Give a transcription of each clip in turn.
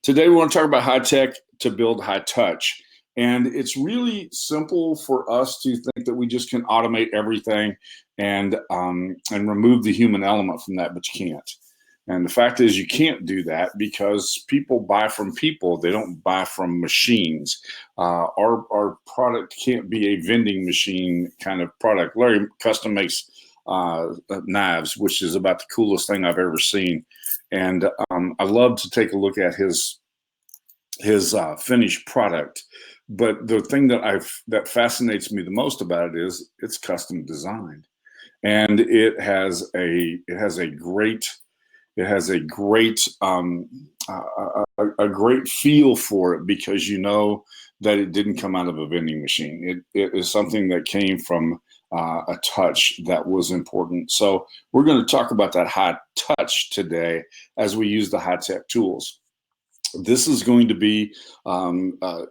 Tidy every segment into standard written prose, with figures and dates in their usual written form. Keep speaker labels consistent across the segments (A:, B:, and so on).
A: Today, we want to talk about high tech to build high touch. And it's really simple for us to think that we just can automate everything and remove the human element from that, but you can't. And the fact is, you can't do that because people buy from people. They don't buy from machines. Our product can't be a vending machine kind of product. Larry custom makes knives, which is about the coolest thing I've ever seen. And I love to take a look at his finished product. But the thing that fascinates me the most about it is it's custom designed, and it has a great great feel for it, because you know that it didn't come out of a vending machine. It is something that came from a touch that was important. So we're going to talk about that high touch today as we use the high tech tools. This is going to be,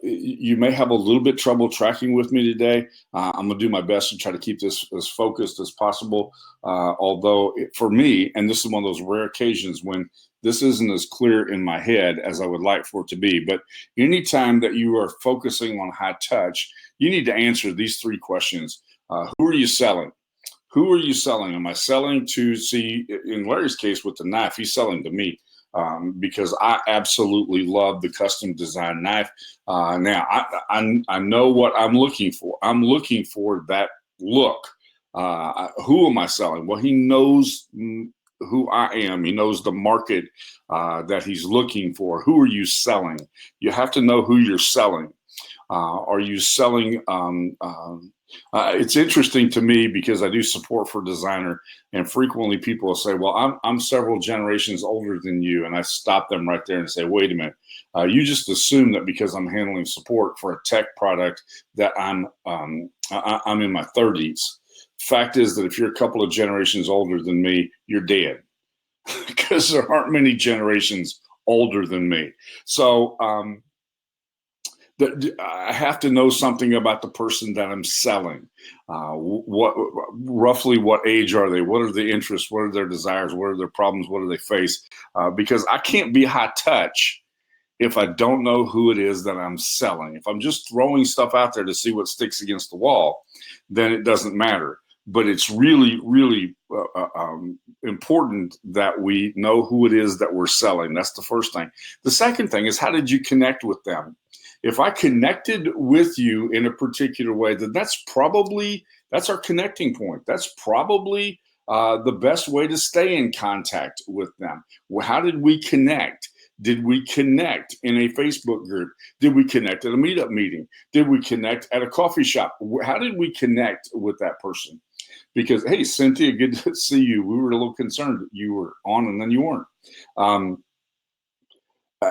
A: you may have a little bit trouble tracking with me today. I'm going to do my best to try to keep this as focused as possible. Although for me, and this is one of those rare occasions when this isn't as clear in my head as I would like for it to be, but anytime that you are focusing on high touch, you need to answer these three questions. Who are you selling? Who are you selling? Am I selling to, see, in Larry's case with the knife, he's selling to me. Because I absolutely love the custom design knife. Now, I know what I'm looking for. I'm looking for that look. Who am I selling? Well, he knows who I am. He knows the market that he's looking for. Who are you selling? You have to know who you're selling. Are you selling? It's interesting to me because I do support for designer, and frequently people will say, well, I'm several generations older than you. And I stop them right there and say, wait a minute. You just assume that because I'm handling support for a tech product that I'm in my 30s. Fact is that if you're a couple of generations older than me, you're dead, because there aren't many generations older than me. So, I have to know something about the person that I'm selling. Roughly what age are they? What are the interests? What are their desires? What are their problems? What do they face? Because I can't be high touch if I don't know who it is that I'm selling. If I'm just throwing stuff out there to see what sticks against the wall, then it doesn't matter. But it's really, really important that we know who it is that we're selling. That's the first thing. The second thing is, how did you connect with them? If I connected with you in a particular way, then that's our connecting point. That's probably the best way to stay in contact with them. Well, how did we connect? Did we connect in a Facebook group? Did we connect at a meetup meeting? Did we connect at a coffee shop? How did we connect with that person? Because, hey, Cynthia, good to see you. We were a little concerned that you were on and then you weren't.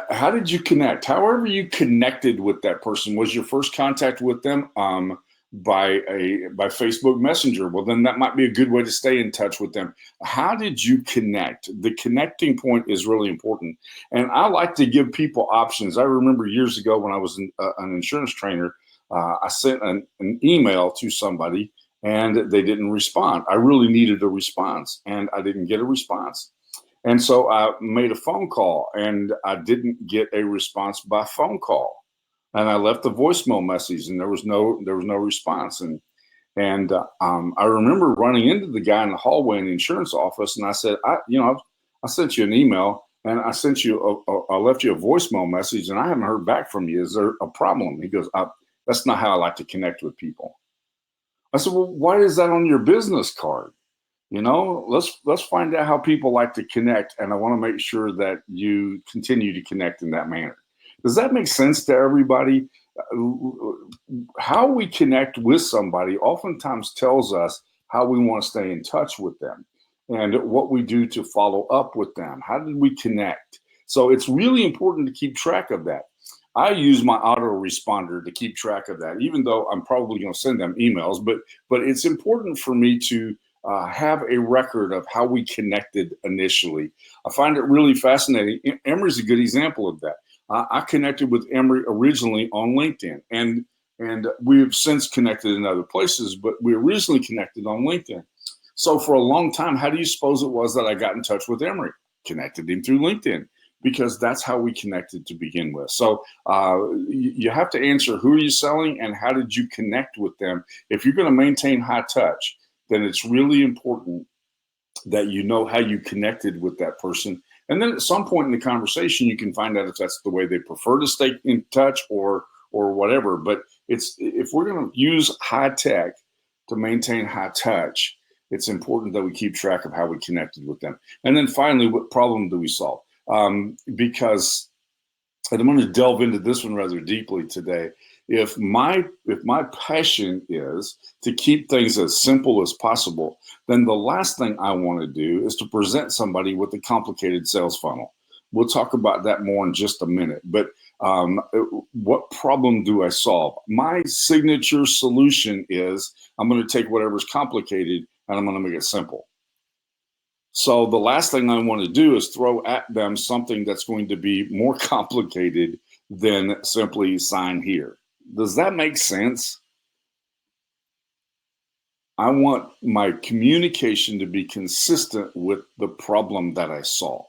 A: How did you connect? However you connected with that person. Was your first contact with them by Facebook Messenger? Well, then that might be a good way to stay in touch with them. How did you connect? The connecting point is really important. And I like to give people options. I remember years ago when I was an insurance trainer, I sent an email to somebody and they didn't respond. I really needed a response and I didn't get a response. And so I made a phone call and I didn't get a response by phone call. And I left the voicemail message and there was no response. And I remember running into the guy in the hallway in the insurance office, and I said, I sent you an email and I left you a voicemail message and I haven't heard back from you. Is there a problem? He goes, that's not how I like to connect with people. I said, well, why is that on your business card? Let's find out how people like to connect, and I want to make sure that you continue to connect in that manner. Does that make sense to everybody? How we connect with somebody oftentimes tells us how we want to stay in touch with them and what we do to follow up with them. How did we connect? So it's really important to keep track of that. I use my autoresponder to keep track of that, even though I'm probably going to send them emails, but it's important for me to have a record of how we connected initially. I find it really fascinating. Emery's a good example of that. I connected with Emery originally on LinkedIn, and we've since connected in other places, but we originally connected on LinkedIn. So for a long time, how do you suppose it was that I got in touch with Emery? Connected him through LinkedIn. because that's how we connected to begin with. So you have to answer, who are you selling and how did you connect with them? If you're going to maintain high touch, then it's really important that you know how you connected with that person. And then at some point in the conversation, you can find out if that's the way they prefer to stay in touch or whatever. But if we're going to use high tech to maintain high touch, it's important that we keep track of how we connected with them. And then finally, what problem do we solve? Because, and I'm going to delve into this one rather deeply today. If my passion is to keep things as simple as possible, then the last thing I want to do is to present somebody with a complicated sales funnel. We'll talk about that more in just a minute. But what problem do I solve? My signature solution is I'm going to take whatever's complicated and I'm going to make it simple. So the last thing I want to do is throw at them something that's going to be more complicated than simply sign here. Does that make sense? I want my communication to be consistent with the problem that I solve.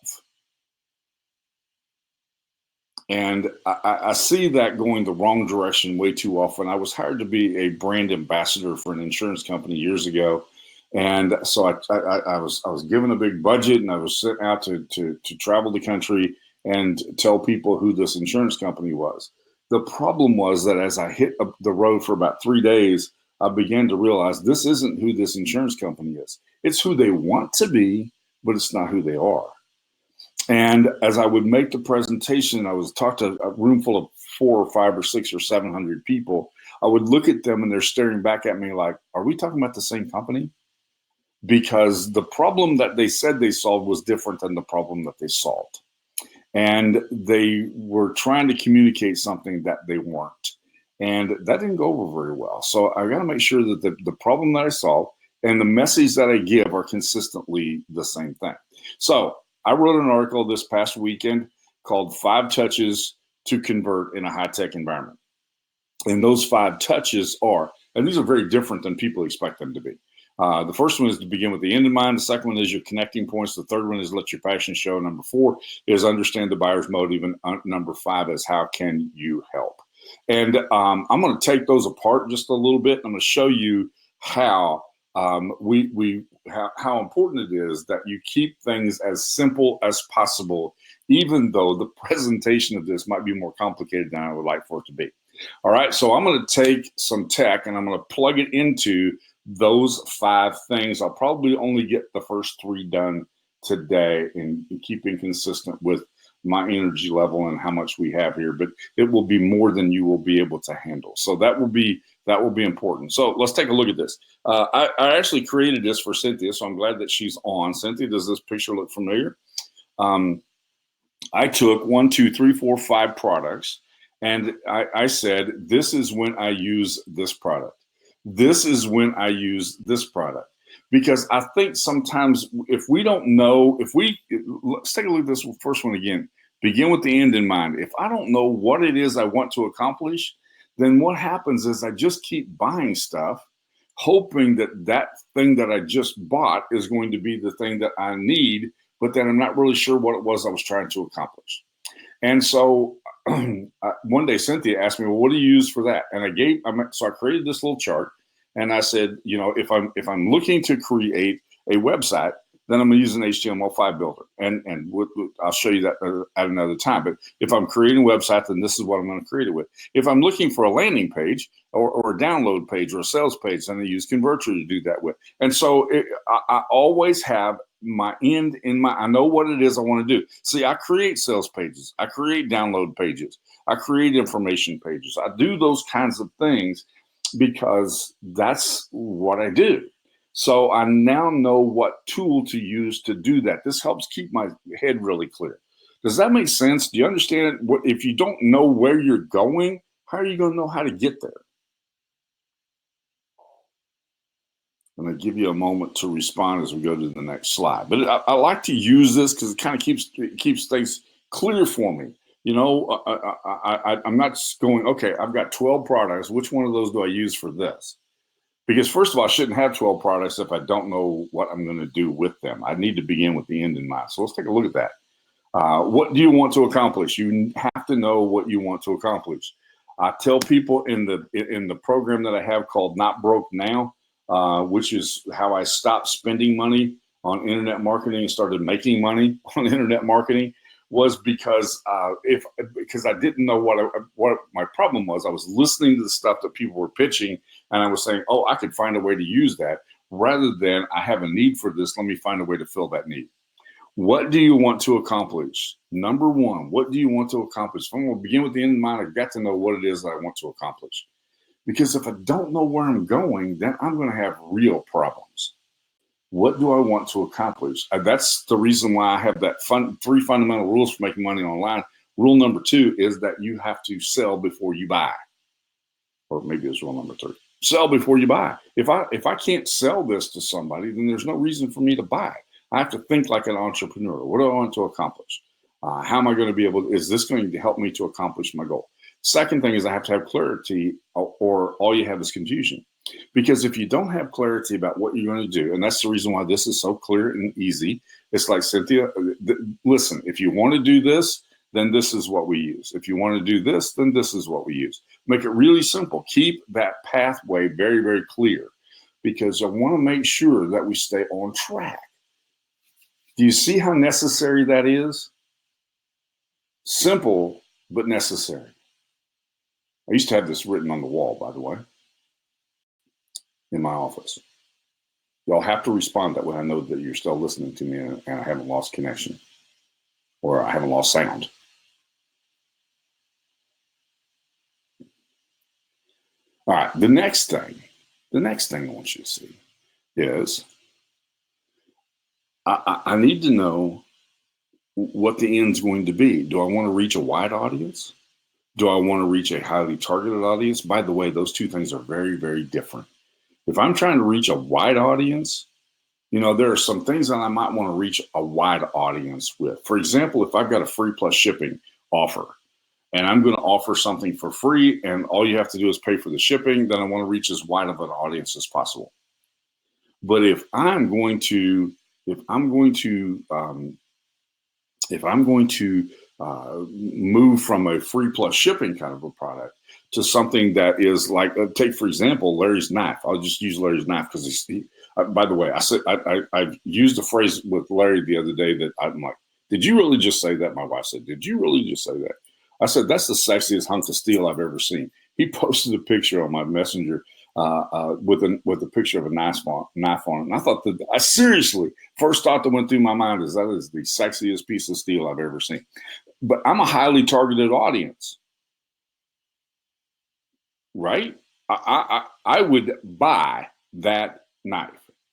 A: And I see that going the wrong direction way too often. I was hired to be a brand ambassador for an insurance company years ago. And so I was given a big budget, and I was sent out to travel the country and tell people who this insurance company was. The problem was that as I hit the road for about 3 days, I began to realize this isn't who this insurance company is. It's who they want to be, but it's not who they are. And as I would make the presentation, I was talk to a room full of 4 or 5 or 6 or 700 people. I would look at them and they're staring back at me like, are we talking about the same company? Because the problem that they said they solved was different than the problem that they solved. And they were trying to communicate something that they weren't. And that didn't go over very well. So I got to make sure that the problem that I solve and the message that I give are consistently the same thing. So I wrote an article this past weekend called 5 Touches to Convert in a High-Tech Environment. And those 5 touches are, and these are very different than people expect them to be. The first one is to begin with the end in mind. The second one is your connecting points. The third one is let your passion show. Number 4 is understand the buyer's motive. And number 5 is how can you help? And I'm going to take those apart just a little bit. I'm going to show you how how important it is that you keep things as simple as possible, even though the presentation of this might be more complicated than I would like for it to be. All right, so I'm going to take some tech and I'm going to plug it into those 5 things. I'll probably only get the first 3 done today in keeping consistent with my energy level and how much we have here, but it will be more than you will be able to handle. So that will be important. So let's take a look at this. I actually created this for Cynthia, so I'm glad that she's on. Cynthia, does this picture look familiar? I took 1, 2, 3, 4, 5 products, and I said, this is when I use this product. This is when I use this product. Because I think sometimes if we don't know, let's take a look at this first one again. Begin with the end in mind. If I don't know what it is I want to accomplish, then what happens is I just keep buying stuff, hoping that that thing that I just bought is going to be the thing that I need, but then I'm not really sure what it was I was trying to accomplish. And so one day Cynthia asked me, well, what do you use for that? And so I created this little chart. And I said, if I'm looking to create a website, then I'm going to use an HTML5 builder. And I'll show you that at another time. But if I'm creating a website, then this is what I'm going to create it with. If I'm looking for a landing page or a download page or a sales page, then I use Converter to do that with. And so I always have my end in mind. I know what it is I want to do. See, I create sales pages. I create download pages. I create information pages. I do those kinds of things because that's what I do. So I now know what tool to use to do that. This helps keep my head really clear. Does that make sense? Do you understand? If you don't know where you're going, how are you going to know how to get there? I'm going to give you a moment to respond as we go to the next slide. But I like to use this because it kind of keeps things clear for me. I'm not going, okay, I've got 12 products. Which one of those do I use for this? Because first of all, I shouldn't have 12 products if I don't know what I'm going to do with them. I need to begin with the end in mind. So let's take a look at that. What do you want to accomplish? You have to know what you want to accomplish. I tell people in the program that I have called Not Broke Now, which is how I stopped spending money on internet marketing and started making money on internet marketing, was because I didn't know what my problem was. I was listening to the stuff that people were pitching, and I was saying, "Oh, I could find a way to use that," rather than I have a need for this. Let me find a way to fill that need. What do you want to accomplish? Number one, what do you want to accomplish? If I'm going to begin with the end in mind, I've got to know what it is that I want to accomplish. Because if I don't know where I'm going, then I'm going to have real problems. What do I want to accomplish? That's the reason why I have that three fundamental rules for making money online. Rule number 2 is that you have to sell before you buy. Or maybe it's rule number 3. Sell before you buy. If I can't sell this to somebody, then there's no reason for me to buy. I have to think like an entrepreneur. What do I want to accomplish? How am I going to be able? Is this going to help me to accomplish my goal? Second thing is I have to have clarity, or all you have is confusion. Because if you don't have clarity about what you're going to do, and that's the reason why this is so clear and easy. It's like, Cynthia, listen, if you want to do this, then this is what we use. If you want to do this, then this is what we use. Make it really simple. Keep that pathway very, very clear, because I want to make sure that we stay on track. Do you see how necessary that is? Simple, but necessary. I used to have this written on the wall, by the way, in my office. Y'all have to respond that way. I know that you're still listening to me and I haven't lost connection, or I haven't lost sound. All right, the next thing I want you to see is I need to know what the end's going to be. Do I want to reach a wide audience? Do I want to reach a highly targeted audience? By the way, those two things are very, very different. If I'm trying to reach a wide audience, there are some things that I might want to reach a wide audience with. For example, if I've got a free plus shipping offer and I'm going to offer something for free and all you have to do is pay for the shipping, then I want to reach as wide of an audience as possible. But if I'm going to move from a free plus shipping kind of a product to something that is like, take for example, Larry's knife. I'll just use Larry's knife because by the way, I used a phrase with Larry the other day that I'm like, did you really just say that? My wife said, did you really just say that? I said, that's the sexiest hunk of steel I've ever seen. He posted a picture on my messenger with a picture of a knife on it. And I thought I seriously, first thought that went through my mind is that is the sexiest piece of steel I've ever seen. But I'm a highly targeted audience, right? I would buy that knife.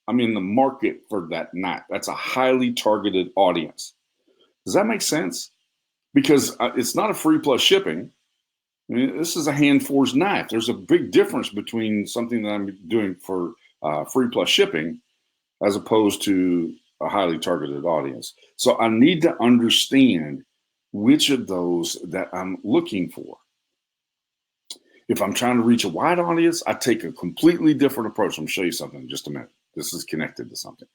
A: I'm in the market for that knife. That's a highly targeted audience. Does that make sense? Because it's not a free plus shipping. I mean, this is a hand forged knife. There's a big difference between something that I'm doing for free plus shipping as opposed to a highly targeted audience. So I need to understand which of those that I'm looking for. If I'm trying to reach a wide audience, I take a completely different approach. I'm going to show you something in just a minute. This is connected to something.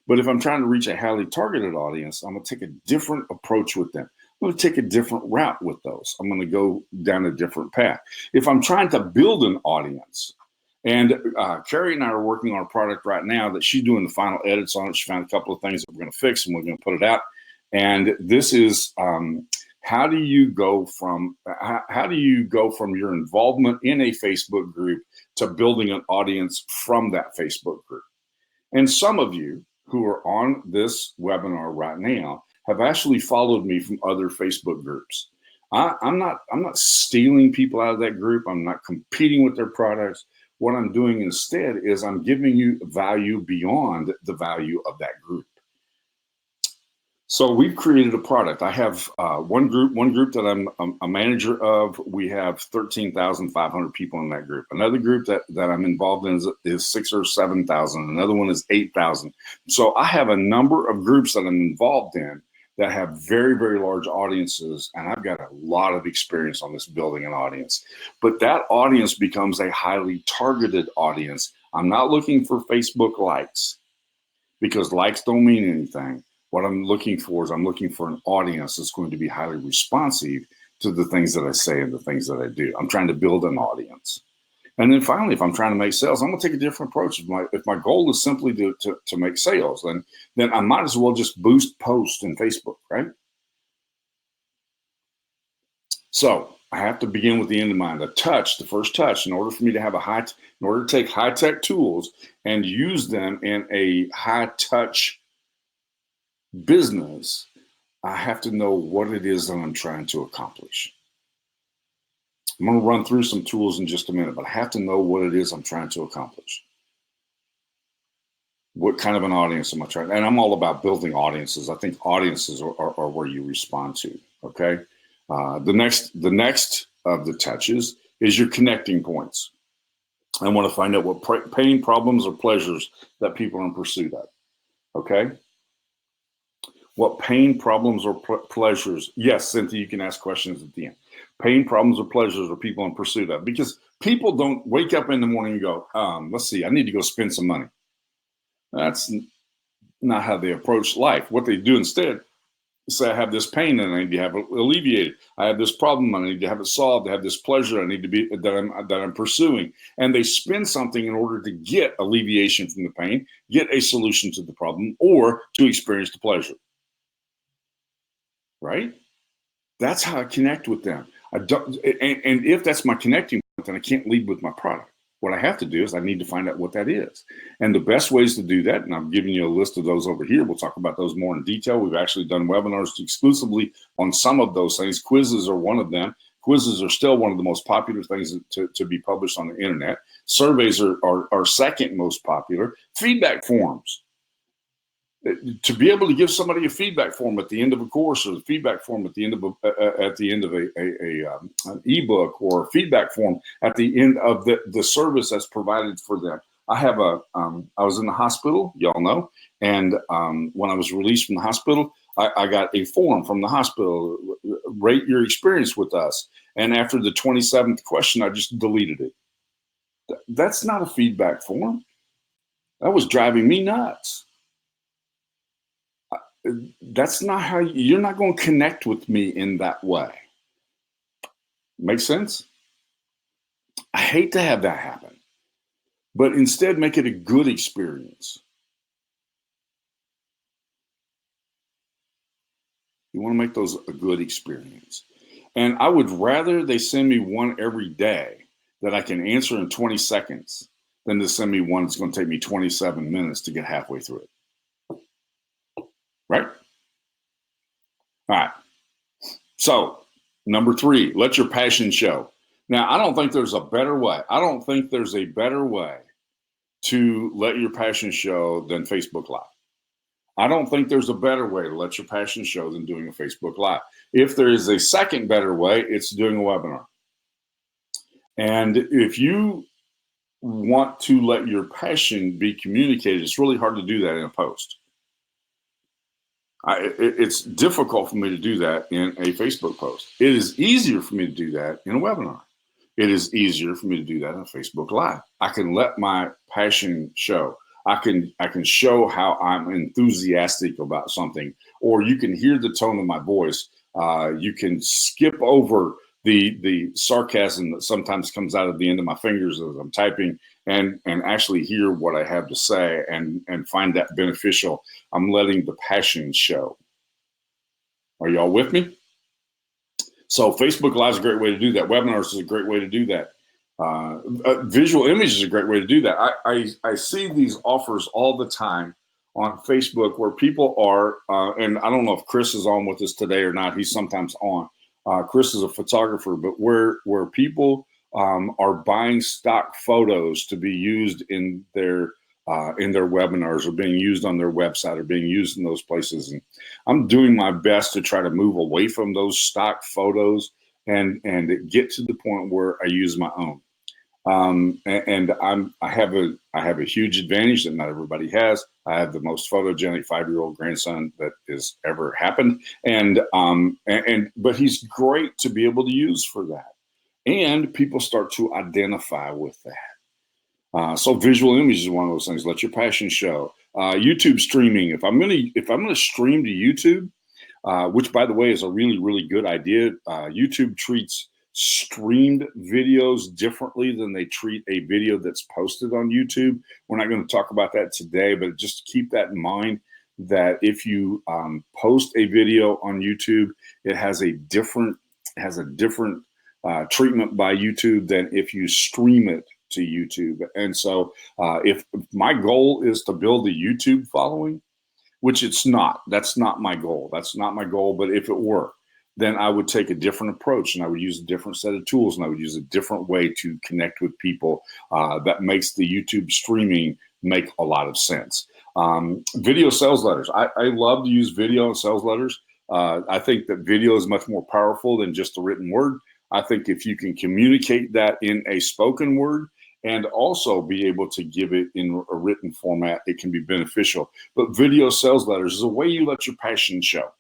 A: But if I'm trying to reach a highly targeted audience, I'm going to take a different approach with them. I'm going to take a different route with those. I'm going to go down a different path. If I'm trying to build an audience, and Carrie and I are working on a product right now that she's doing the final edits on it. She found a couple of things that we're going to fix and we're going to put it out. And this is how do you go from your involvement in a Facebook group to building an audience from that Facebook group? And some of you who are on this webinar right now have actually followed me from other Facebook groups. I'm not stealing people out of that group. I'm not competing with their products. What I'm doing instead is I'm giving you value beyond the value of that group. So we've created a product. I have one group that I'm a manager of. We have 13,500 people in that group. Another group that I'm involved in is 6,000 or 7,000. Another one is 8,000. So I have a number of groups that I'm involved in that have very, very large audiences. And I've got a lot of experience on this building an audience. But that audience becomes a highly targeted audience. I'm not looking for Facebook likes because likes don't mean anything. What I'm looking for is I'm looking for an audience that's going to be highly responsive to the things that I say and the things that I do. I'm trying to build an audience. And then finally, if I'm trying to make sales, I'm going to take a different approach. If my goal is simply to make sales, then I might as well just boost posts in Facebook, right? So I have to begin with the end in mind. The first touch, in order for me to have in order to take high-tech tools and use them in a high-touch business, I have to know what it is that I'm trying to accomplish. I'm going to run through some tools in just a minute, but I have to know what it is I'm trying to accomplish. What kind of an audience am I trying? And I'm all about building audiences. I think audiences are where you respond to, okay? The next of the touches is your connecting points. I want to find out what pain, problems, or pleasures that people are in pursuit of, okay? What pain, problems, or pleasures? Yes, Cynthia, you can ask questions at the end. Pain, problems, or pleasures are people in pursuit of? Because people don't wake up in the morning and go, let's see, I need to go spend some money. That's not how they approach life. What they do instead is say, I have this pain and I need to have it alleviated. I have this problem, I need to have it solved. I have this pleasure I need to be that I'm pursuing. And they spend something in order to get alleviation from the pain, get a solution to the problem, or to experience the pleasure. Right? That's how I connect with them. And if that's my connecting point, then I can't lead with my product. What I have to do is I need to find out what that is. And the best ways to do that, and I'm giving you a list of those over here. We'll talk about those more in detail. We've actually done webinars exclusively on some of those things. Quizzes are one of them. Quizzes are still one of the most popular things to be published on the internet. Surveys are second most popular. Feedback forms. To be able to give somebody a feedback form at the end of a course, or the feedback form at the end of an ebook, or a feedback form at the end of the service that's provided for them. I was in the hospital, y'all know, and when I was released from the hospital, I got a form from the hospital, rate your experience with us. And after the 27th question, I just deleted it. That's not a feedback form. That was driving me nuts. That's not how you're not going to connect with me in that way. Make sense? I hate to have that happen, but instead make it a good experience. You want to make those a good experience. And I would rather they send me one every day that I can answer in 20 seconds than to send me one that's going to take me 27 minutes to get halfway through it. Right? All right. So, number 3, let your passion show. Now, I don't think there's a better way. I don't think there's a better way to let your passion show than Facebook Live. I don't think there's a better way to let your passion show than doing a Facebook Live. If there is a second better way, it's doing a webinar. And if you want to let your passion be communicated, it's really hard to do that in a post. It's difficult for me to do that in a Facebook post. It is easier for me to do that in a webinar. It is easier for me to do that on Facebook Live. I can let my passion show. I can show how I'm enthusiastic about something, or you can hear the tone of my voice. You can skip over the sarcasm that sometimes comes out of the end of my fingers as I'm typing, and actually hear what I have to say and find that beneficial. I'm letting the passion show. Are y'all with me? So Facebook Live is a great way to do that. Webinars is a great way to do that. Visual images is a great way to do that. I see these offers all the time on Facebook where people are, and I don't know if Chris is on with us today or not. He's sometimes on. Chris is a photographer, but where people are buying stock photos to be used in their webinars, or being used on their website, or being used in those places. And I'm doing my best to try to move away from those stock photos and get to the point where I use my own. I have a huge advantage that not everybody has. I have the most photogenic 5-year-old grandson that has ever happened, but he's great to be able to use for that. And people start to identify with that. So visual images is one of those things. Let your passion show. YouTube streaming. If I'm gonna stream to YouTube, which by the way is a really, really good idea. YouTube treats streamed videos differently than they treat a video that's posted on YouTube. We're not going to talk about that today, but just keep that in mind that if you post a video on YouTube, it has a different treatment by YouTube than if you stream it to YouTube. And so if my goal is to build a YouTube following, which it's not. That's not my goal. That's not my goal. But if it were, then I would take a different approach and I would use a different set of tools and I would use a different way to connect with people that makes the YouTube streaming make a lot of sense. Video sales letters. I love to use video and sales letters. I think that video is much more powerful than just a written word. I think if you can communicate that in a spoken word, and also be able to give it in a written format, it can be beneficial. But video sales letters is a way you let your passion show.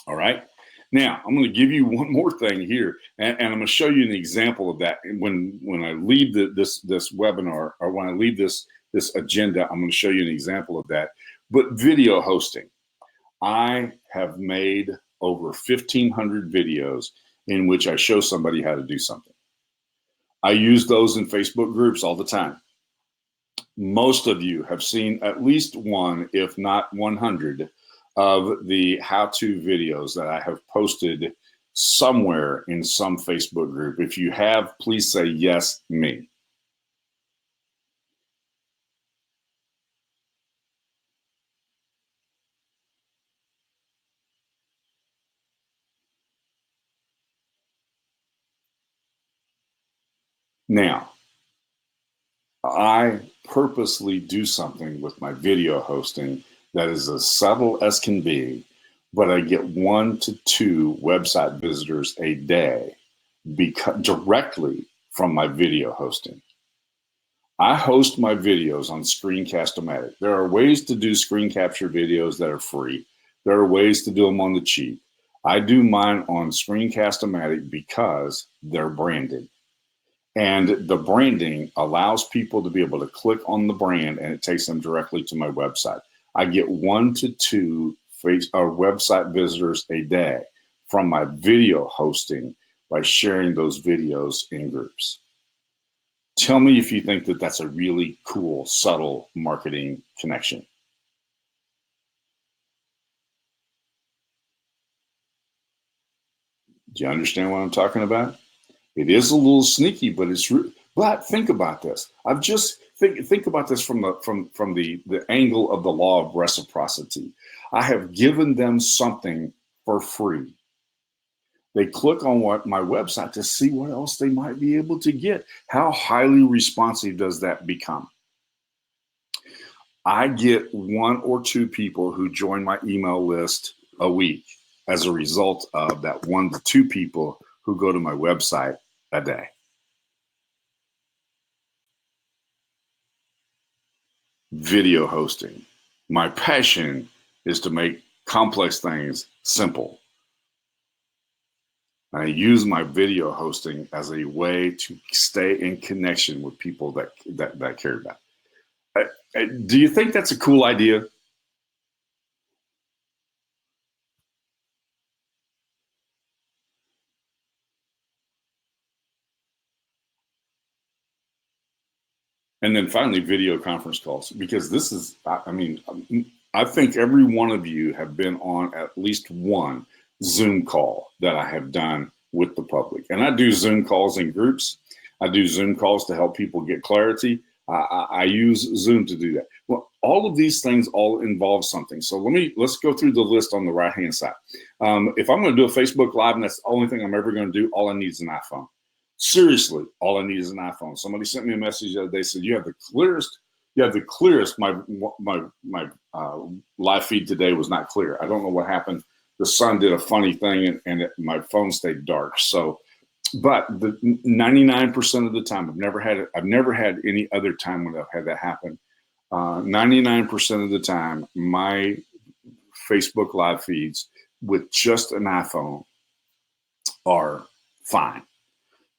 A: All right. Now, I'm going to give you one more thing here, and I'm going to show you an example of that. When I leave this webinar, or when I leave this agenda, I'm going to show you an example of that. But video hosting. I have made over 1,500 videos in which I show somebody how to do something. I use those in Facebook groups all the time. Most of you have seen at least one, if not 100, of the how-to videos that I have posted somewhere in some Facebook group. If you have, please say yes, me. Now, I purposely do something with my video hosting that is as subtle as can be, but I get 1 to 2 website visitors a day directly from my video hosting. I host my videos on Screencast-O-Matic. There are ways to do screen capture videos that are free. There are ways to do them on the cheap. I do mine on Screencast-O-Matic because they're branded. And the branding allows people to be able to click on the brand and it takes them directly to my website. I get 1 to 2 website visitors a day from my video hosting by sharing those videos in groups. Tell me if you think that that's a really cool, subtle marketing connection. Do you understand what I'm talking about? It is a little sneaky, but it's but think about this. I've just think about this from the angle of the law of reciprocity. I have given them something for free. They click on my website to see what else they might be able to get. How highly responsive does that become? I get 1 or 2 people who join my email list a week as a result of that 1 to 2 people who go to my website a day. Video hosting. My passion is to make complex things simple. I use my video hosting as a way to stay in connection with people that care about. Do you think that's a cool idea? And then finally, video conference calls, because this is, I think every one of you have been on at least one Zoom call that I have done with the public. And I do Zoom calls in groups. I do Zoom calls to help people get clarity. I use Zoom to do that. Well, all of these things all involve something. So let's go through the list on the right-hand side. If I'm going to do a Facebook Live and that's the only thing I'm ever going to do, all I need is an iPhone. Seriously, all I need is an iPhone. Somebody sent me a message the other day, said, you have the clearest. My live feed today was not clear. I don't know what happened. The sun did a funny thing and my phone stayed dark. So, but the 99% of the time, I've never had any other time when I've had that happen. 99% of the time, my Facebook live feeds with just an iPhone are fine.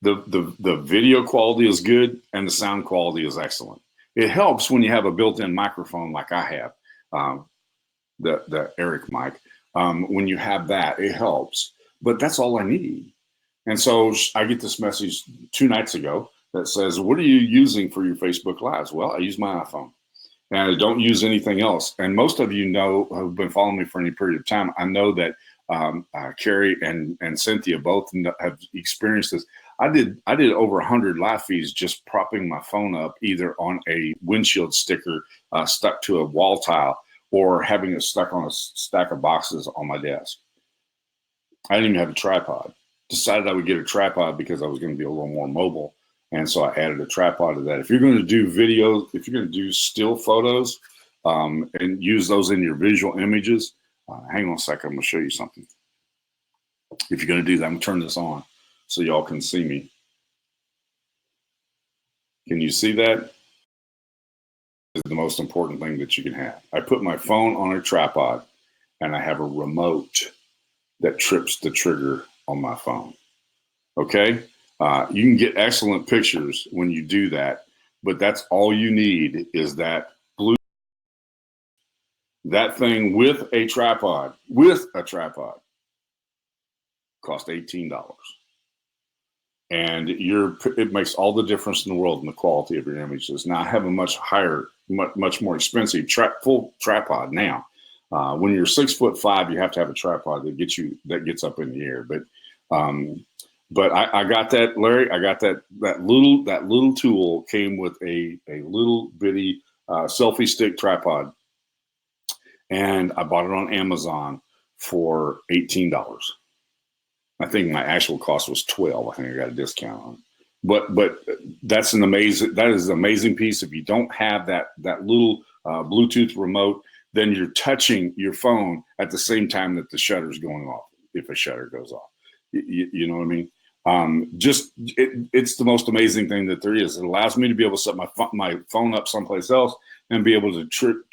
A: The video quality is good and the sound quality is excellent. It helps when you have a built-in microphone like I have, the Eric mic. When you have that, it helps. But that's all I need. And so I get this message 2 nights ago that says, what are you using for your Facebook Lives? Well, I use my iPhone. And I don't use anything else. And most of you know, who've been following me for any period of time, I know that Carrie and Cynthia both have experienced this. I did over 100 live feeds just propping my phone up either on a windshield sticker stuck to a wall tile or having it stuck on a stack of boxes on my desk. I didn't even have a tripod. Decided I would get a tripod because I was going to be a little more mobile. And so I added a tripod to that. If you're going to do videos, if you're going to do still photos and use those in your visual images, hang on a second, I'm going to show you something. If you're going to do that, I'm going to turn this on so y'all can see me. Can you see that? This is the most important thing that you can have. I put my phone on a tripod and I have a remote that trips the trigger on my phone. Okay? You can get excellent pictures when you do that, but that's all you need is that that thing with a tripod, cost $18. And it makes all the difference in the world in the quality of your images. Now I have a much higher, much more expensive full tripod now. When you're 6'5", you have to have a tripod that gets up in the air. But I got that, Larry. I got that little tool came with a little bitty selfie stick tripod, and I bought it on Amazon for $18. I think my actual cost was $12. I think I got a discount on it. But that is an amazing piece. If you don't have that little Bluetooth remote, then you're touching your phone at the same time that the shutter's going off. If a shutter goes off, you know what I mean. It's the most amazing thing that there is. It allows me to be able to set my phone up someplace else and be able to trip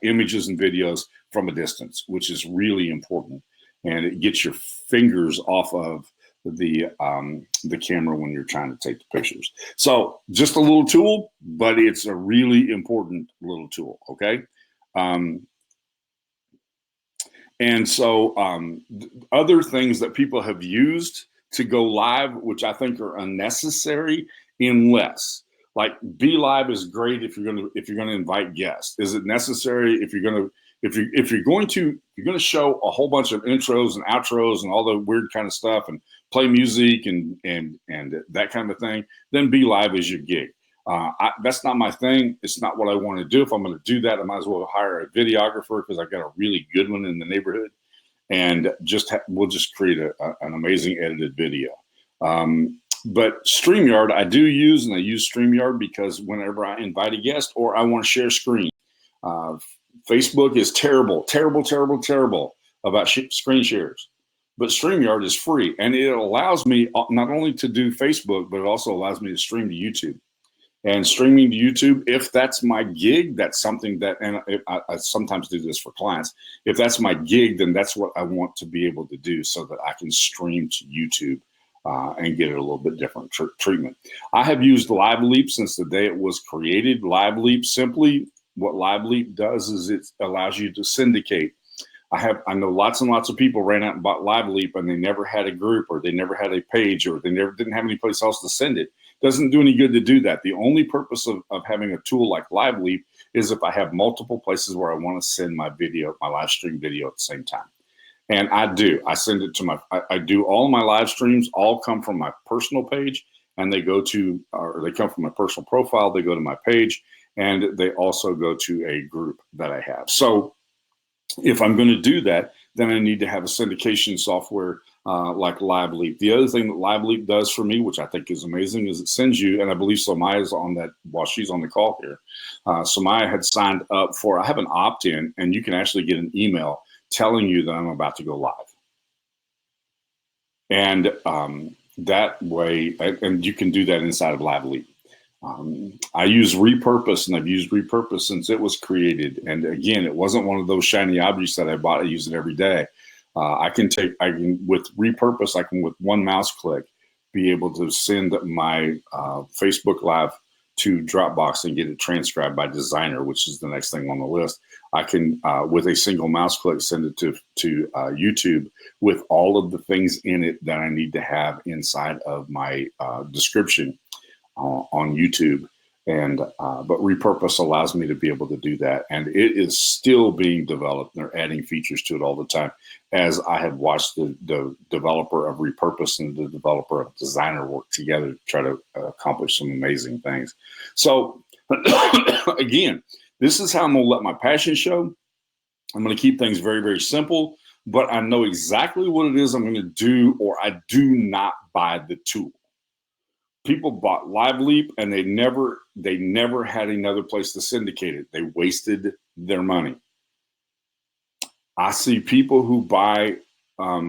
A: images and videos from a distance, which is really important. And it gets your fingers off of the camera when you're trying to take the pictures. So just a little tool, but it's a really important little tool. Okay. And so other things that people have used to go live, which I think are unnecessary, unless like Be Live is great if you're going to invite guests. Is it necessary if you're going to show a whole bunch of intros and outros and all the weird kind of stuff and play music and that kind of thing? Then Be Live is your gig. That's not my thing. It's not what I want to do. If I'm going to do that, I might as well hire a videographer because I've got a really good one in the neighborhood, and we'll just create an amazing edited video. But StreamYard I do use, and I use StreamYard because whenever I invite a guest or I want to share screen, Facebook is terrible about screen shares. But StreamYard is free, and it allows me not only to do Facebook, but it also allows me to stream to YouTube. And streaming to YouTube, if that's my gig, that's something that, and I sometimes do this for clients. If that's my gig, then that's what I want to be able to do so that I can stream to YouTube and get it a little bit different treatment. I have used LiveLeap since the day it was created. LiveLeap, simply what LiveLeap does is it allows you to syndicate. I know lots and lots of people ran out and bought LiveLeap and they never had a group, or they never had a page, or they didn't have any place else to send it. Doesn't do any good to do that. The only purpose of having a tool like LiveLeap is if I have multiple places where I want to send my video, my live stream video at the same time. And I send it to I do all my live streams, all come from my personal page, and they come from my personal profile, they go to my page, and they also go to a group that I have. So if I'm going to do that, then I need to have a syndication software like LiveLeap. The other thing that LiveLeap does for me, which I think is amazing, is it sends you, and I believe Somaya's on that while she's on the call here. Somaya had signed up I have an opt-in, and you can actually get an email telling you that I'm about to go live. And that way, and you can do that inside of LiveLeap. I use Repurpose, and I've used Repurpose since it was created. And again, it wasn't one of those shiny objects that I bought. I use it every day. With Repurpose, I can with one mouse click be able to send my Facebook Live to Dropbox and get it transcribed by Designer, which is the next thing on the list. I can, with a single mouse click, send it to YouTube with all of the things in it that I need to have inside of my description on YouTube. And but Repurpose allows me to be able to do that, and it is still being developed. They're adding features to it all the time, as I have watched the developer of Repurpose and the developer of Designer work together to try to accomplish some amazing things. So again, this is how I'm going to let my passion show. I'm going to keep things very, very simple, but I know exactly what it is I'm going to do, or I do not buy the tool. People bought LiveLeap and they never had another place to syndicate it. They wasted their money. I see people who buy, what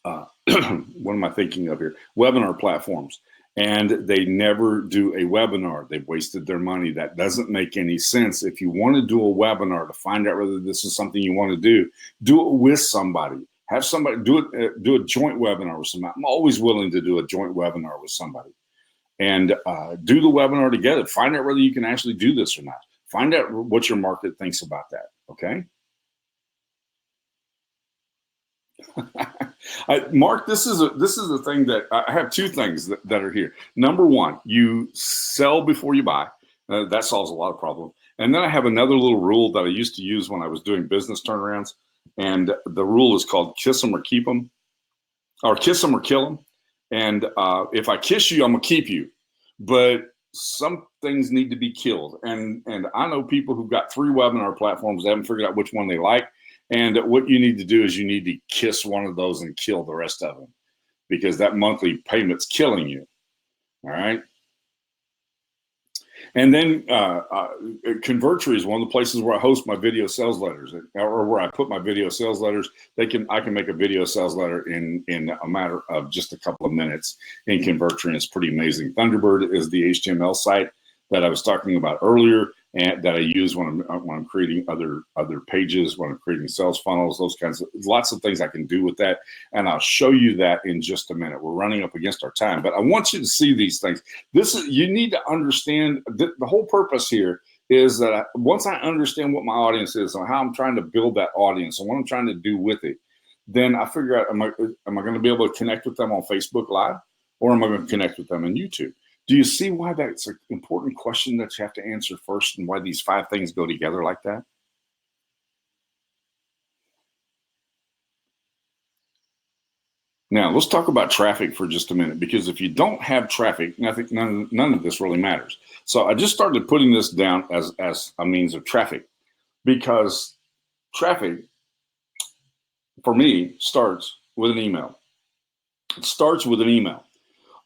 A: am I thinking of here? Webinar platforms, and they never do a webinar. They've wasted their money. That doesn't make any sense. If you want to do a webinar to find out whether this is something you want to do it with somebody. Have somebody do a joint webinar with somebody. I'm always willing to do a joint webinar with somebody, and do the webinar together. Find out whether you can actually do this or not. Find out what your market thinks about that. Okay, Mark. This is the thing that I have. Two things that are here. Number one, you sell before you buy. That solves a lot of problems. And then I have another little rule that I used to use when I was doing business turnarounds. And the rule is called kiss them or keep them, or kiss them or kill them. And if I kiss you, I'm gonna keep you. But some things need to be killed. And I know people who've got 3 webinar platforms, they haven't figured out which one they like. And what you need to do is you need to kiss one of those and kill the rest of them, because that monthly payment's killing you. All right. And then Convertry is one of the places where I host my video sales letters, or where I put my video sales letters. I can make a video sales letter in a matter of just a couple of minutes in Convertry, and it's pretty amazing. Thunderbird is the HTML site that I was talking about earlier, and that I use when I'm creating other pages, when I'm creating sales funnels, those kinds of lots of things I can do with that. And I'll show you that in just a minute. We're running up against our time, but I want you to see these things. You need to understand the whole purpose here is that once I understand what my audience is and how I'm trying to build that audience and what I'm trying to do with it, then I figure out, am I going to be able to connect with them on Facebook Live, or am I going to connect with them on YouTube? Do you see why that's an important question that you have to answer first, and why these 5 things go together like that? Now, let's talk about traffic for just a minute, because if you don't have traffic, none of this really matters. So I just started putting this down as a means of traffic, because traffic, for me, starts with an email. It starts with an email.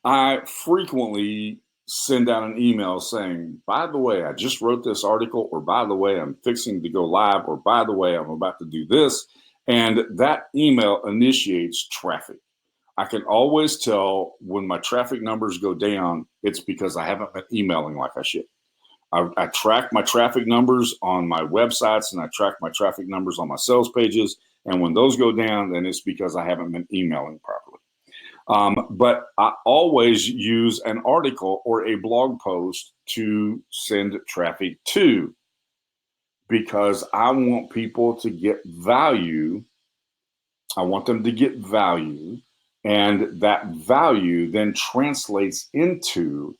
A: I frequently send out an email saying, by the way, I just wrote this article, or by the way, I'm fixing to go live, or by the way, I'm about to do this. And that email initiates traffic. I can always tell when my traffic numbers go down, it's because I haven't been emailing like I should. I track my traffic numbers on my websites, and I track my traffic numbers on my sales pages. And when those go down, then it's because I haven't been emailing properly. But I always use an article or a blog post to send traffic to, because I want people to get value. I want them to get value, and that value then translates into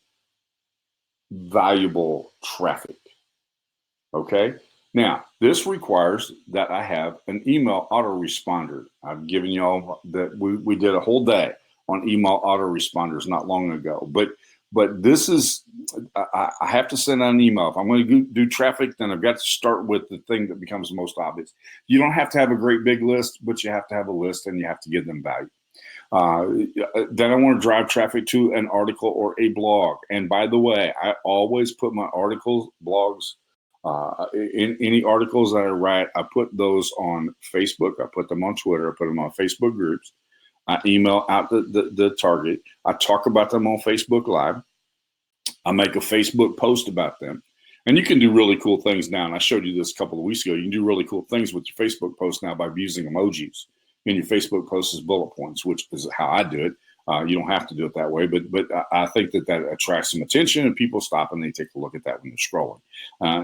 A: valuable traffic. Okay. Now, this requires that I have an email autoresponder. I've given y'all that we did a whole day on email autoresponders not long ago, but this is, I have to send out an email. If I'm going to do traffic, then I've got to start with the thing that becomes most obvious. You don't have to have a great big list, but you have to have a list, and you have to give them value. Then I want to drive traffic to an article or a blog. And by the way, I always put my articles, blogs, in any articles that I write, I put those on Facebook. I put them on Twitter. I put them on Facebook groups. I email out the target. I talk about them on Facebook Live. I make a Facebook post about them. And you can do really cool things now. And I showed you this a couple of weeks ago. You can do really cool things with your Facebook post now by using emojis. And your Facebook post is bullet points, which is how I do it. You don't have to do it that way, but I think that attracts some attention, and people stop and they take a look at that when they're scrolling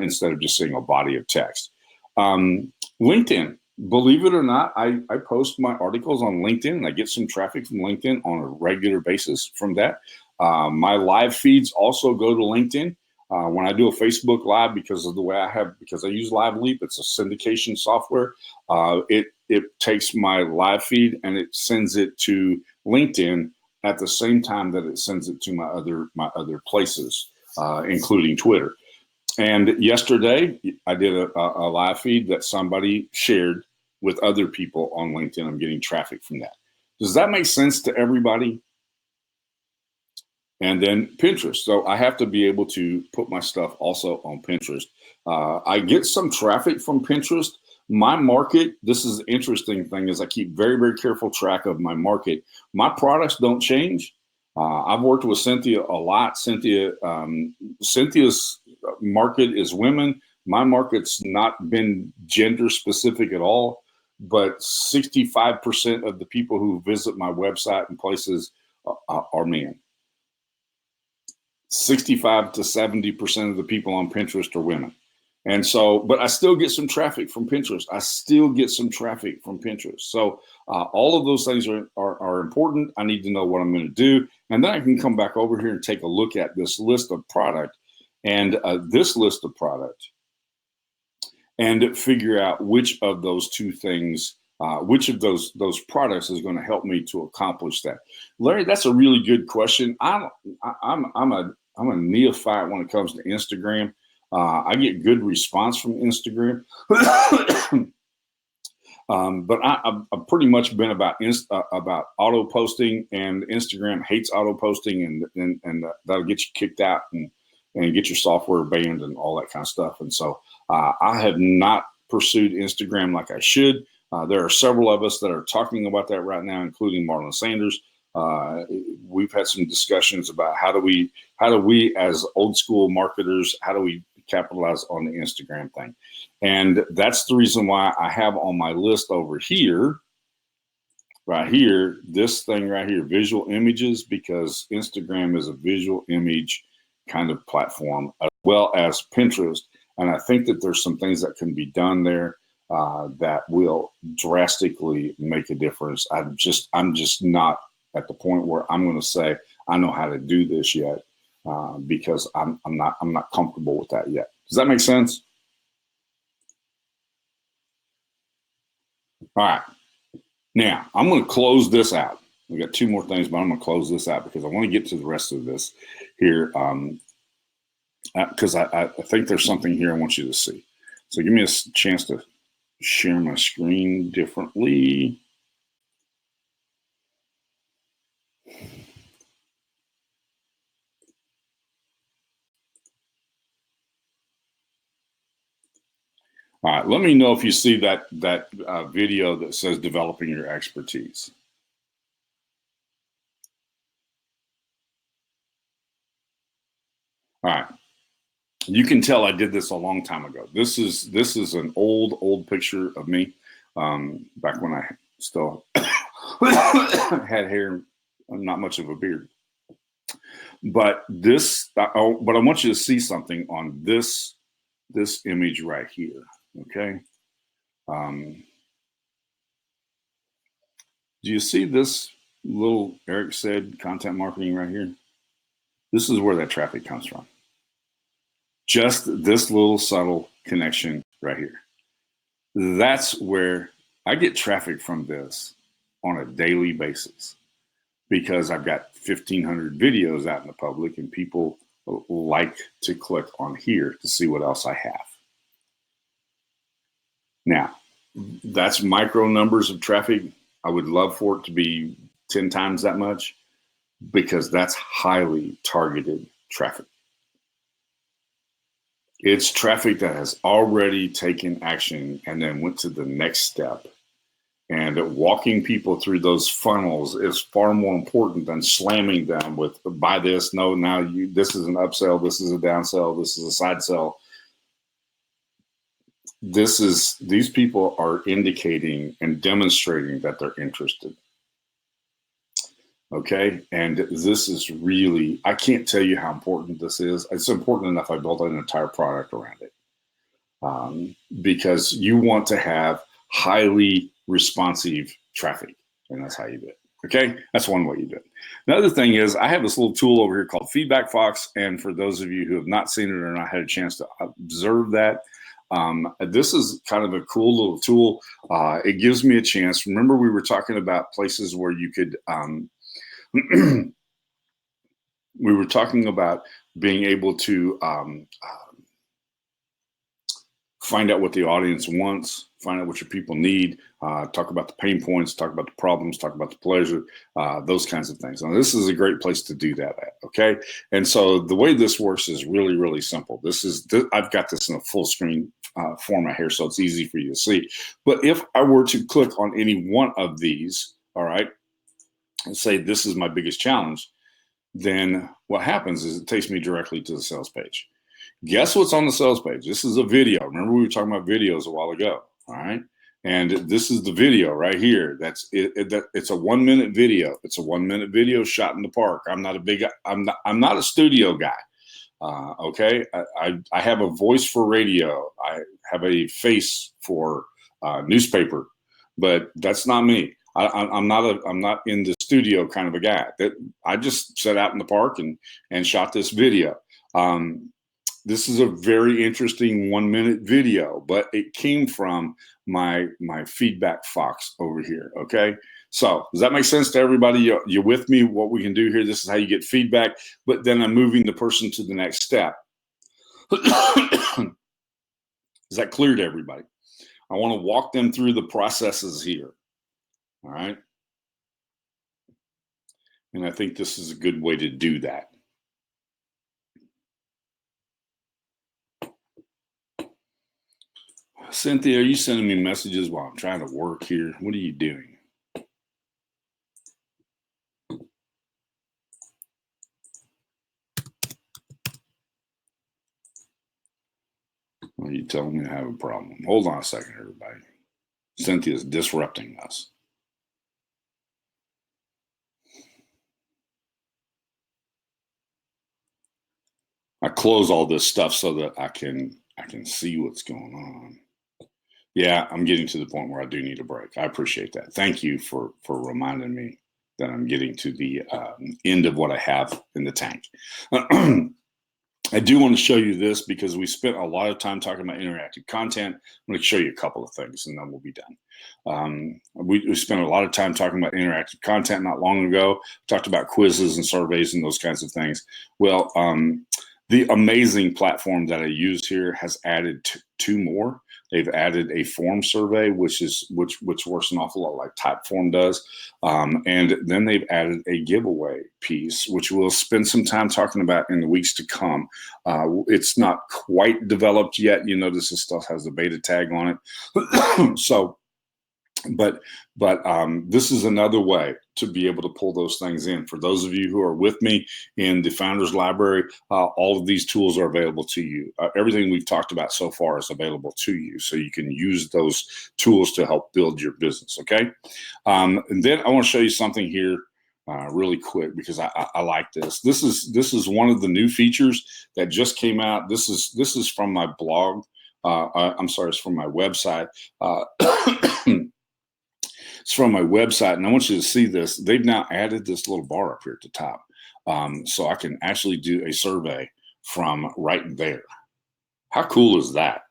A: instead of just seeing a body of text. LinkedIn, believe it or not, I post my articles on LinkedIn, and I get some traffic from LinkedIn on a regular basis from that. My live feeds also go to LinkedIn. When I do a Facebook Live, because of the way because I use Live Leap, it's a syndication software. It takes my live feed and it sends it to LinkedIn at the same time that it sends it to my other places, including Twitter. And yesterday, I did a live feed that somebody shared with other people on LinkedIn. I'm getting traffic from that. Does that make sense to everybody? And then Pinterest. So I have to be able to put my stuff also on Pinterest. I get some traffic from Pinterest. My market, this is the interesting thing, is I keep very, very careful track of my market. My products don't change. I've worked with Cynthia a lot. Cynthia's market is women. My market's not been gender specific at all, but 65% of the people who visit my website and places are men. 65 to 70% of the people on Pinterest are women. And so, but I still get some traffic from Pinterest. So all of those things are important. I need to know what I'm going to do. And then I can come back over here and take a look at this list of product and and figure out which of those two things, which of those products is going to help me to accomplish that. Larry, that's a really good question. I'm a neophyte when it comes to Instagram. I get good response from Instagram, but I've pretty much been about auto posting, and Instagram hates auto posting, and that'll get you kicked out and get your software banned and all that kind of stuff. And so I have not pursued Instagram like I should. There are several of us that are talking about that right now, including Marlon Sanders. We've had some discussions about how do we as old school marketers, how do we capitalize on the Instagram thing? And that's the reason why I have on my list over here, right here, this thing right here, visual images, because Instagram is a visual image kind of platform, as well as Pinterest. And I think that there's some things that can be done there that will drastically make a difference. I'm just not at the point where I'm going to say I know how to do this yet, because I'm not comfortable with that yet. Does that make sense? All right. Now I'm going to close this out. We got two more things, but I'm going to close this out because I want to get to the rest of this here, because I think there's something here I want you to see. So give me a chance to share my screen differently. All right, let me know if you see that video that says developing your expertise. All right, you can tell I did this a long time ago. This is an old picture of me back when I still had hair, not much of a beard. But but I want you to see something on this image right here. Okay. Do you see this little Eric said content marketing right here? This is where that traffic comes from. Just this little subtle connection right here. That's where I get traffic from this on a daily basis, because I've got 1,500 videos out in the public and people like to click on here to see what else I have. Now, that's micro numbers of traffic. I would love for it to be 10 times that much, because that's highly targeted traffic. It's traffic that has already taken action and then went to the next step. And walking people through those funnels is far more important than slamming them with buy this, no, now this is an upsell, this is a downsell, this is a side sell. These people are indicating and demonstrating that they're interested. Okay. And this is really, I can't tell you how important this is. It's important enough I built an entire product around it. Because you want to have highly responsive traffic, and that's how you do it. Okay, that's one way you do it. Another thing is I have this little tool over here called Feedback Fox, and for those of you who have not seen it or not had a chance to observe that, this is kind of a cool little tool. It gives me a chance. Remember, we were talking about places where you could, we were talking about being able to find out what the audience wants, find out what your people need, talk about the pain points, talk about the problems, talk about the pleasure, those kinds of things. Now, this is a great place to do that at, okay? And so the way this works is really, really simple. I've got this in a full screen format here, so it's easy for you to see. But if I were to click on any one of these, all right, and say this is my biggest challenge, then what happens is it takes me directly to the sales page. Guess what's on the sales page? This is a video. Remember, we were talking about videos a while ago. All right. And this is the video right here. That's it. It's a 1 minute video. It's a 1 minute video shot in the park. I'm not a studio guy. Okay. I have a voice for radio. I have a face for newspaper, but that's not me. I'm not in the studio kind of a guy. That I just sat out in the park and shot this video. This is a very interesting 1 minute video, but it came from my Feedback Fox over here. Okay. So does that make sense to everybody? You with me? What we can do here, this is how you get feedback, but then I'm moving the person to the next step. Is that clear to everybody? I want to walk them through the processes here. All right. And I think this is a good way to do that. Cynthia, are you sending me messages while I'm trying to work here? What are you doing? Are you telling me I have a problem? Hold on a second, everybody. Cynthia's disrupting us. I close all this stuff so that I can see what's going on. Yeah, I'm getting to the point where I do need a break. I appreciate that. Thank you for reminding me that I'm getting to the end of what I have in the tank. I do want to show you this because we spent a lot of time talking about interactive content. I'm going to show you a couple of things and then we'll be done. We spent a lot of time talking about interactive content not long ago. Talked about quizzes and surveys and those kinds of things. Well, the amazing platform that I use here has added two more. They've added a form survey, which works an awful lot like Typeform does. And then they've added a giveaway piece, which we'll spend some time talking about in the weeks to come. It's not quite developed yet. You notice this stuff has a beta tag on it. So, but this is another way to be able to pull those things in. For those of you who are with me in the Founders Library, all of these tools are available to you. Everything we've talked about so far is available to you, so you can use those tools to help build your business, okay? And then I want to show you something here really quick because I like this. This is one of the new features that just came out. This is from my blog. I'm sorry, it's from my website. It's from my website, and I want you to see this. They've now added this little bar up here at the top. So I can actually do a survey from right there. How cool is that?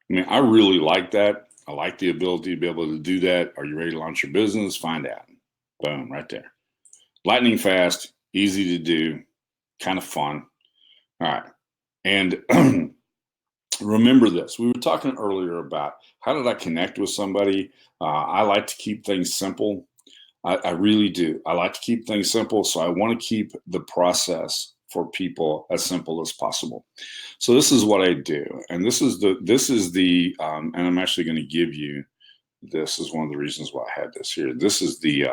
A: I mean, I really like that. I like the ability to be able to do that. Are you ready to launch your business? Find out. Boom, right there. Lightning fast, easy to do, kind of fun. All right. And remember this. We were talking earlier about how did I connect with somebody? I like to keep things simple. I really do. I like to keep things simple. So I want to keep the process for people as simple as possible. So this is what I do. And this is the and I'm actually going to give you, this is one of the reasons why I had this here. This is the,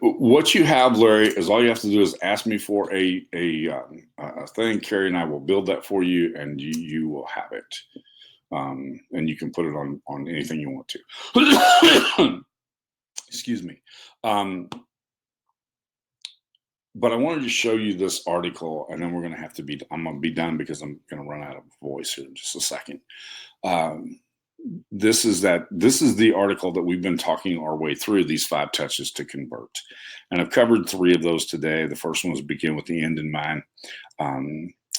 A: What you have, Larry, is all you have to do is ask me for a thing. Carrie and I will build that for you, and you will have it. And you can put it on anything you want to. Excuse me. But I wanted to show you this article, and then I'm going to be done because I'm going to run out of voice here in just a second. This is the article that we've been talking our way through, these 5 touches to convert. And I've covered 3 of those today. The first one was begin with the end in mind.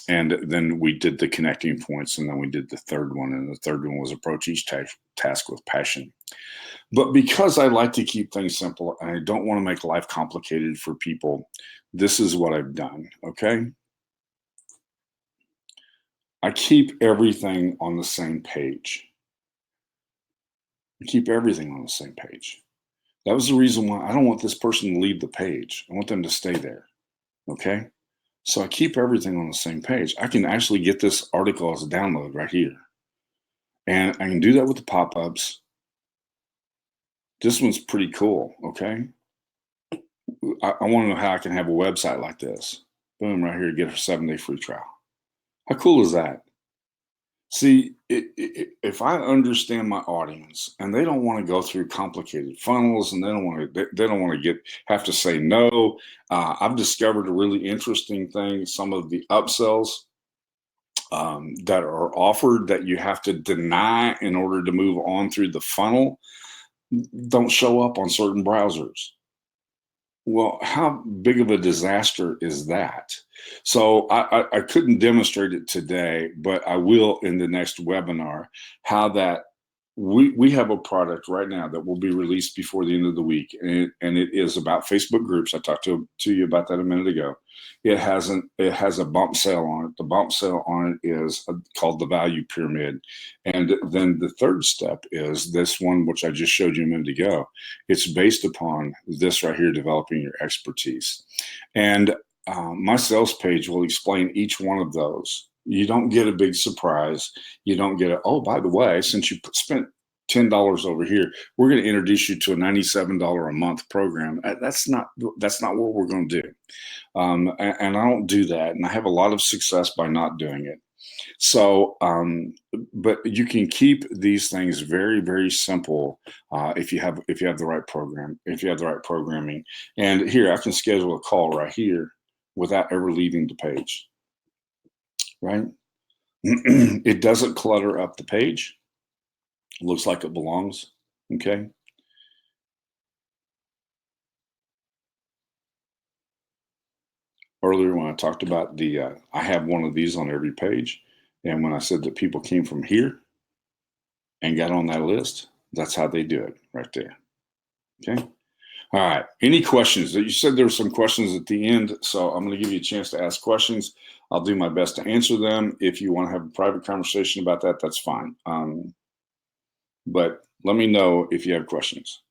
A: And then we did the connecting points, and then we did the third one. And the third one was approach each task with passion. But because I like to keep things simple and I don't want to make life complicated for people, this is what I've done, okay? I keep everything on the same page. Keep everything on the same page. That was the reason why I don't want this person to leave the page. I want them to stay there. Okay. So I keep everything on the same page. I can actually get this article as a download right here. And I can do that with the pop-ups. This one's pretty cool. Okay. I want to know how I can have a website like this. Boom, right here, get a 7-day free trial. How cool is that? See, if I understand my audience and they don't want to go through complicated funnels and they don't want to have to say no, I've discovered a really interesting thing. Some of the upsells that are offered that you have to deny in order to move on through the funnel don't show up on certain browsers. Well, how big of a disaster is that? So I couldn't demonstrate it today, but I will in the next webinar, how that we have a product right now that will be released before the end of the week, and it is about Facebook groups. I talked to you about that a minute ago. It has a bump sale on it. The bump sale on it is called the value pyramid. And then the third step is this one, which I just showed you a minute ago. It's based upon this right here, developing your expertise. And my sales page will explain each one of those. You don't get a big surprise. You don't get oh, by the way, since you spent $10 over here, we're going to introduce you to a $97 a month program. That's not what we're going to do. And I don't do that. And I have a lot of success by not doing it. So, but you can keep these things very, very simple if you have the right program, if you have the right programming. And here, I can schedule a call right here without ever leaving the page, right? It doesn't clutter up the page. It looks like it belongs, okay? Earlier when I talked about I have one of these on every page. And when I said that people came from here and got on that list, that's how they do it right there, okay? All right, any questions? You said there were some questions at the end, so I'm going to give you a chance to ask questions. I'll do my best to answer them. If you want to have a private conversation about that, that's fine. But let me know if you have questions.